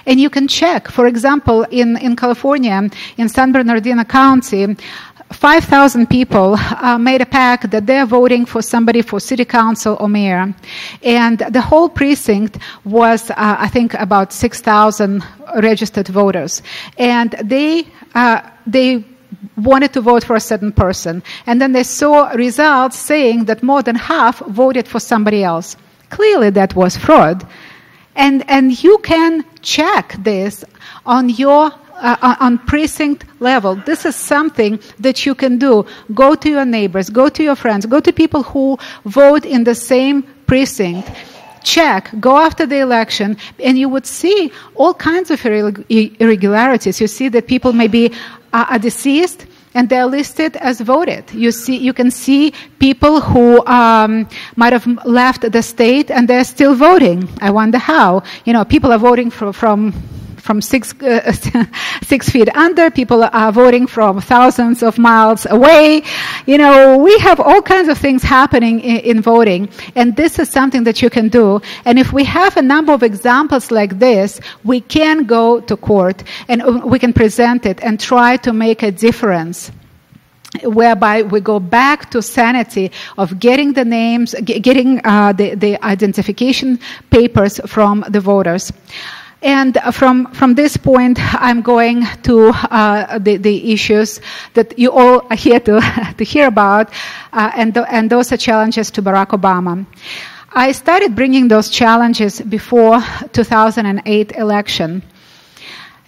And you can check. For example, in California, in San Bernardino County, 5,000 people made a pact that they're voting for somebody for city council or mayor. And the whole precinct was, I think, about 6,000 registered voters. And they wanted to vote for a certain person. And then they saw results saying that more than half voted for somebody else. Clearly that was fraud. And you can check this on your on precinct level. This is something that you can do. Go to your neighbors, go to your friends, go to people who vote in the same precinct. Check, go after the election, and you would see all kinds of irregularities. You see that people maybe are deceased and they're listed as voted. You can see people who might have left the state and they're still voting. I wonder how. People are voting from 6 feet under. People are voting from thousands of miles away. We have all kinds of things happening in voting, and this is something that you can do. And if we have a number of examples like this, we can go to court and we can present it and try to make a difference, whereby we go back to sanity of getting the names, getting the identification papers from the voters. And from this point, I'm going to the issues that you all are here to hear about, and those are challenges to Barack Obama. I started bringing those challenges before 2008 election.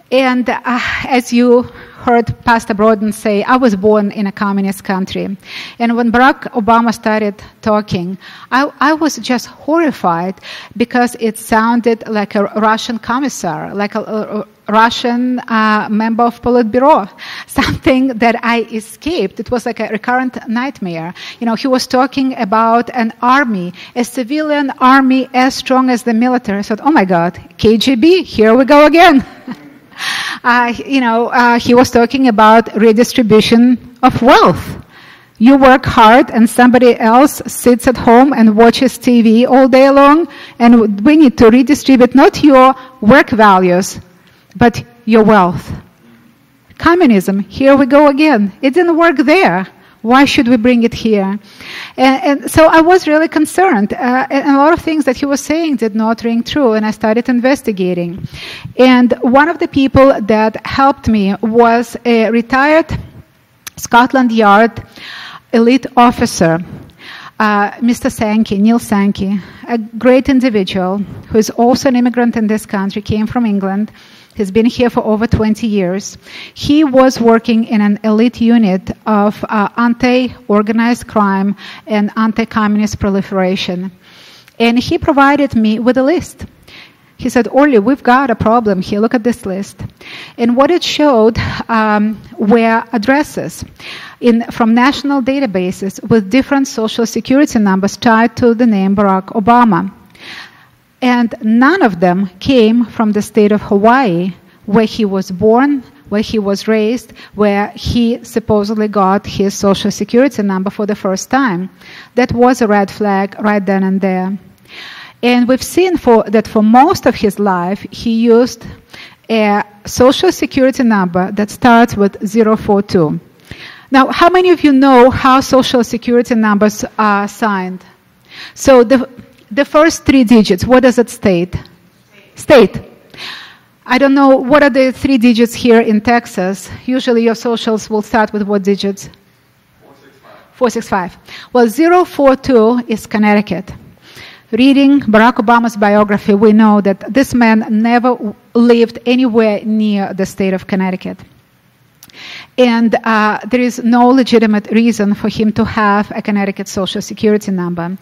And as you heard Pastor Broden say, I was born in a communist country. And when Barack Obama started talking, I was just horrified because it sounded like a Russian commissar, like a Russian member of Politburo, something that I escaped. It was like a recurrent nightmare. He was talking about an army, a civilian army as strong as the military. I thought, oh my God, KGB, here we go again. He was talking about redistribution of wealth. You work hard and somebody else sits at home and watches TV all day long, and we need to redistribute not your work values, but your wealth. Communism, here we go again. It didn't work there. Why should we bring it here? And so I was really concerned. And a lot of things that he was saying did not ring true, and I started investigating. And one of the people that helped me was a retired Scotland Yard elite officer, Mr. Sankey, Neil Sankey, a great individual who is also an immigrant in this country, came from England. He's been here for over 20 years. He was working in an elite unit of anti-organized crime and anti-communist proliferation. And he provided me with a list. He said, Orly, we've got a problem here. Look at this list. And what it showed were addresses from national databases with different social security numbers tied to the name Barack Obama. And none of them came from the state of Hawaii, where he was born, where he was raised, where he supposedly got his social security number for the first time. That was a red flag right then and there. And we've seen that for most of his life, he used a social security number that starts with 042. Now, how many of you know how social security numbers are signed? So the first 3 digits, what does it state? State. I don't know, what are the 3 digits here in Texas? Usually your socials will start with what digits? 465. Well, 042 is Connecticut. Reading Barack Obama's biography, we know that this man never lived anywhere near the state of Connecticut. And there is no legitimate reason for him to have a Connecticut Social Security number.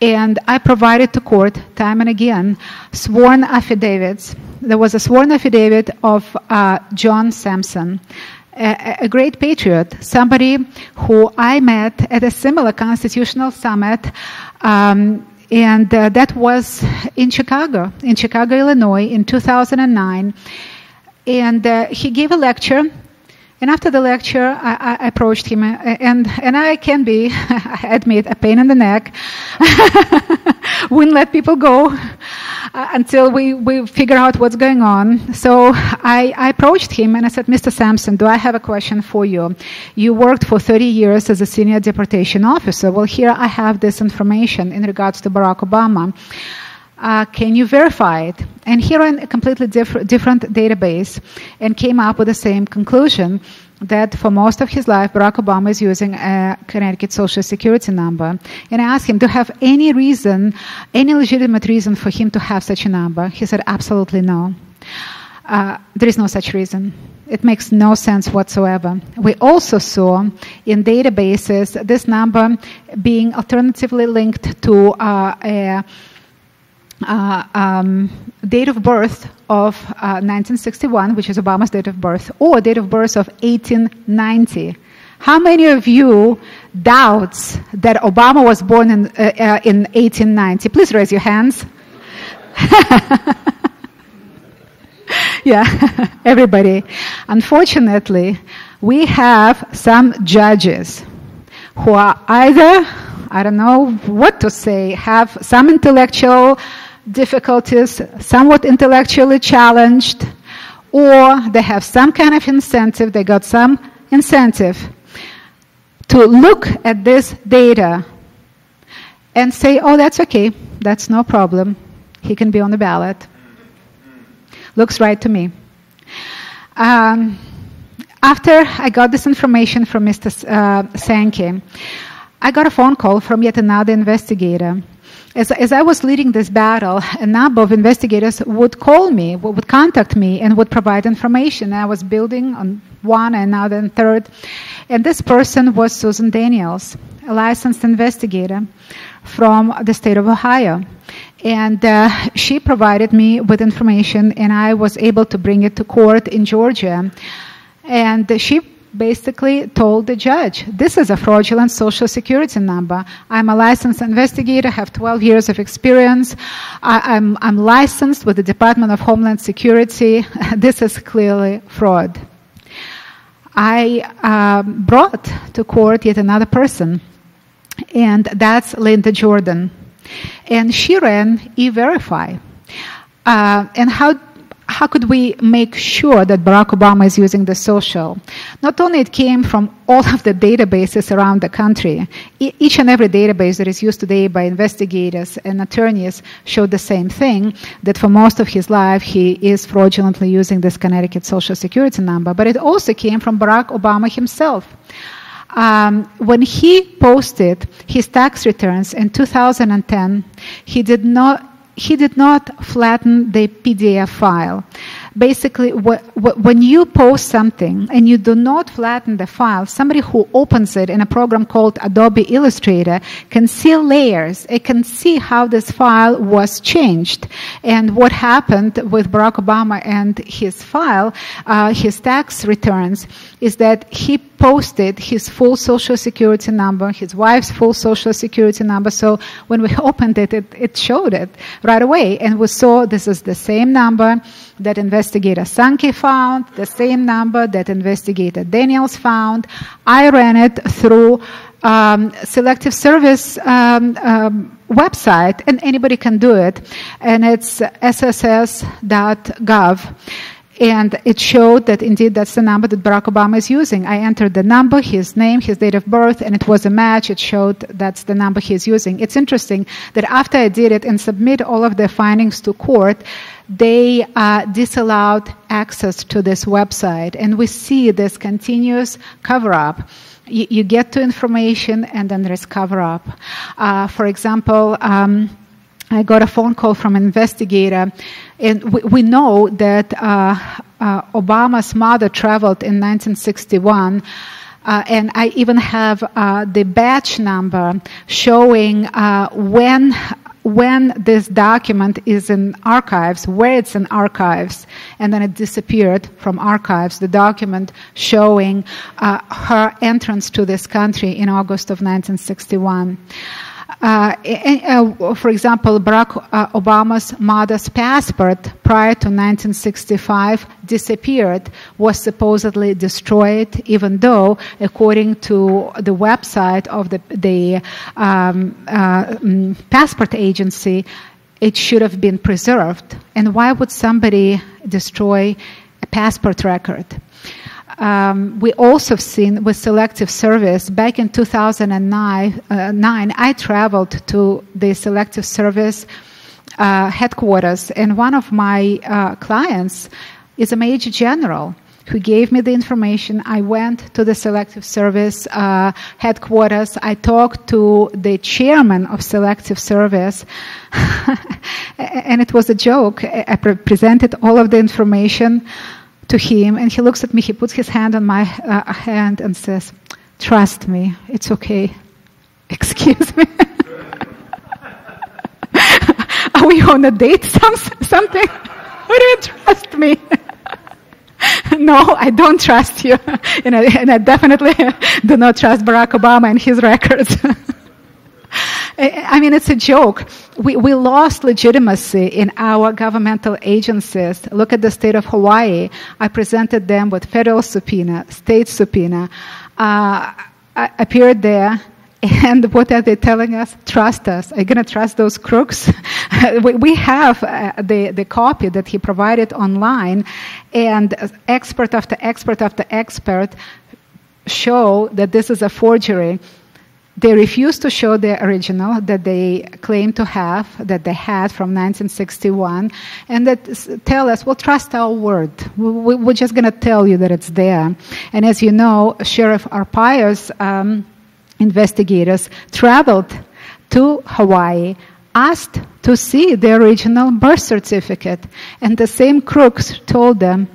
And I provided to court, time and again, sworn affidavits. There was a sworn affidavit of John Sampson, a great patriot, somebody who I met at a similar constitutional summit, and that was in Chicago, Illinois, in 2009. And he gave a lecture. And after the lecture, I approached him, and I can be, I admit, a pain in the neck. Wouldn't let people go until we figure out what's going on. So I approached him and I said, Mr. Sampson, do I have a question for you? You worked for 30 years as a senior deportation officer. Well, here I have this information in regards to Barack Obama. Can you verify it? And he ran a completely different database and came up with the same conclusion, that for most of his life, Barack Obama is using a Connecticut Social Security number. And I asked him, do you have any reason, any legitimate reason for him to have such a number? He said, absolutely no. There is no such reason. It makes no sense whatsoever. We also saw in databases this number being alternatively linked to a date of birth of 1961, which is Obama's date of birth, or date of birth of 1890. How many of you doubts that Obama was born in 1890? Please raise your hands. Yeah, everybody. Unfortunately, we have some judges who are either, I don't know what to say, have some intellectual difficulties, somewhat intellectually challenged, or they have some kind of incentive, they got some incentive to look at this data and say, oh, that's okay, that's no problem, he can be on the ballot. Looks right to me. After I got this information from Mr. Sankey, I got a phone call from yet another investigator. As I was leading this battle, a number of investigators would call me, would contact me, and would provide information. I was building on one, another, and third. And this person was Susan Daniels, a licensed investigator from the state of Ohio. And she provided me with information, and I was able to bring it to court in Georgia. And she basically told the judge, this is a fraudulent Social Security number. I'm a licensed investigator, have 12 years of experience. I'm licensed with the Department of Homeland Security. This is clearly fraud. I brought to court yet another person, and that's Linda Jordan. And she ran E-Verify. And how could we make sure that Barack Obama is using the social? Not only it came from all of the databases around the country, each and every database that is used today by investigators and attorneys showed the same thing, that for most of his life he is fraudulently using this Connecticut Social Security number. But it also came from Barack Obama himself. When he posted his tax returns in 2010, he did not flatten the PDF file. Basically, when you post something and you do not flatten the file, somebody who opens it in a program called Adobe Illustrator can see layers. It can see how this file was changed. And what happened with Barack Obama and his file, his tax returns, is that he posted his full Social Security number, his wife's full Social Security number. So when we opened it, it showed it right away. And we saw this is the same number that investigator Sankey found, the same number that investigator Daniels found. I ran it through Selective Service website, and anybody can do it. And it's sss.gov. And it showed that indeed that's the number that Barack Obama is using. I entered the number, his name, his date of birth, and it was a match. It showed that's the number he's using. It's interesting that after I did it and submit all of their findings to court, they disallowed access to this website. And we see this continuous cover-up. You get to information, and then there's cover-up. For example, I got a phone call from an investigator, and we know that Obama's mother traveled in 1961, and I even have the batch number showing when this document is in archives, where it's in archives, and then it disappeared from archives, the document showing her entrance to this country in August of 1961. For example, Barack Obama's mother's passport prior to 1965 disappeared, was supposedly destroyed, even though, according to the website of the passport agency, it should have been preserved. And why would somebody destroy a passport record? We also have seen with Selective Service, back in 2009, I traveled to the Selective Service headquarters, and one of my clients is a Major General who gave me the information. I went to the Selective Service headquarters. I talked to the chairman of Selective Service, and it was a joke. I presented all of the information to him, and he looks at me, he puts his hand on my hand and says, "Trust me, it's okay." Excuse me. Are we on a date something? Why do you trust me? No, I don't trust you. And I definitely do not trust Barack Obama and his records. I mean, it's a joke. We lost legitimacy in our governmental agencies. Look at the state of Hawaii. I presented them with federal subpoena, state subpoena. I appeared there, and what are they telling us? Trust us. Are you going to trust those crooks? We have the copy that he provided online, and expert after expert after expert show that this is a forgery. They refuse to show the original that they claim to have, that they had from 1961, and that tell us, well, trust our word. We're just going to tell you that it's there. And as you know, Sheriff Arpaio's investigators traveled to Hawaii, asked to see the original birth certificate, and the same crooks told them,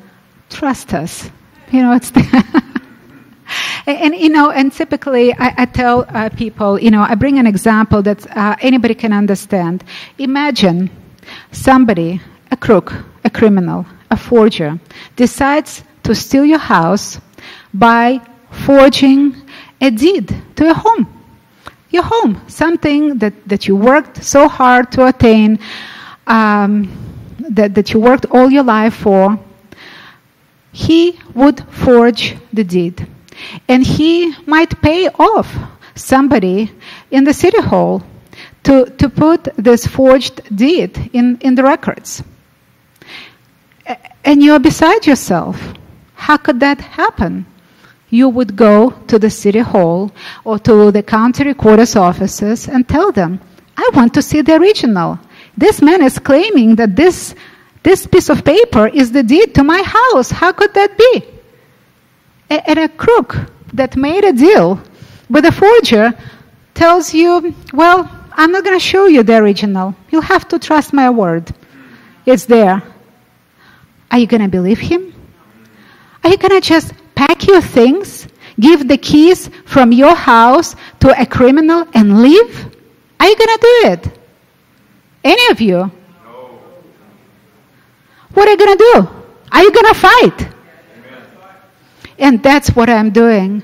trust us. You know, it's there. And typically I tell people, I bring an example that anybody can understand. Imagine somebody, a crook, a criminal, a forger, decides to steal your house by forging a deed to your home. Your home, something that you worked so hard to attain, that you worked all your life for. He would forge the deed. And he might pay off somebody in the city hall to put this forged deed in the records. And you're beside yourself. How could that happen? You would go to the city hall or to the county recorder's offices and tell them, I want to see the original. This man is claiming that this piece of paper is the deed to my house. How could that be? And a crook that made a deal with a forger tells you, well, I'm not going to show you the original. You'll have to trust my word. It's there. Are you going to believe him? Are you going to just pack your things, give the keys from your house to a criminal and leave? Are you going to do it? Any of you? No. What are you going to do? Are you going to fight? And that's what I'm doing.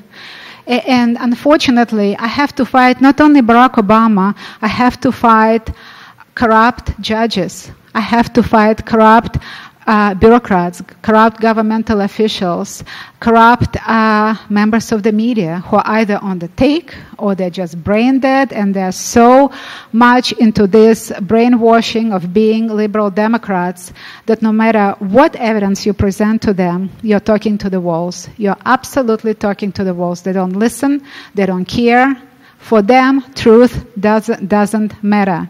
And unfortunately, I have to fight not only Barack Obama, I have to fight corrupt judges. I have to fight corrupt bureaucrats, corrupt governmental officials, corrupt members of the media who are either on the take or they're just brain dead, and they're so much into this brainwashing of being liberal Democrats that no matter what evidence you present to them, you're talking to the walls. You're absolutely talking to the walls. They don't listen. They don't care. For them, truth doesn't matter.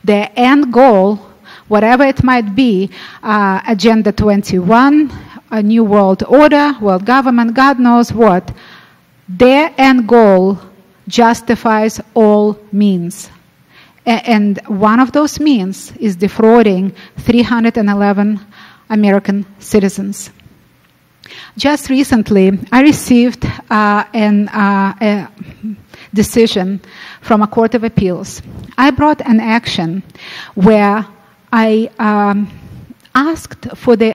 Their end goal, whatever it might be, Agenda 21, a new world order, world government, God knows what, their end goal justifies all means. And one of those means is defrauding 311 American citizens. Just recently, I received a decision from a court of appeals. I brought an action where I asked for the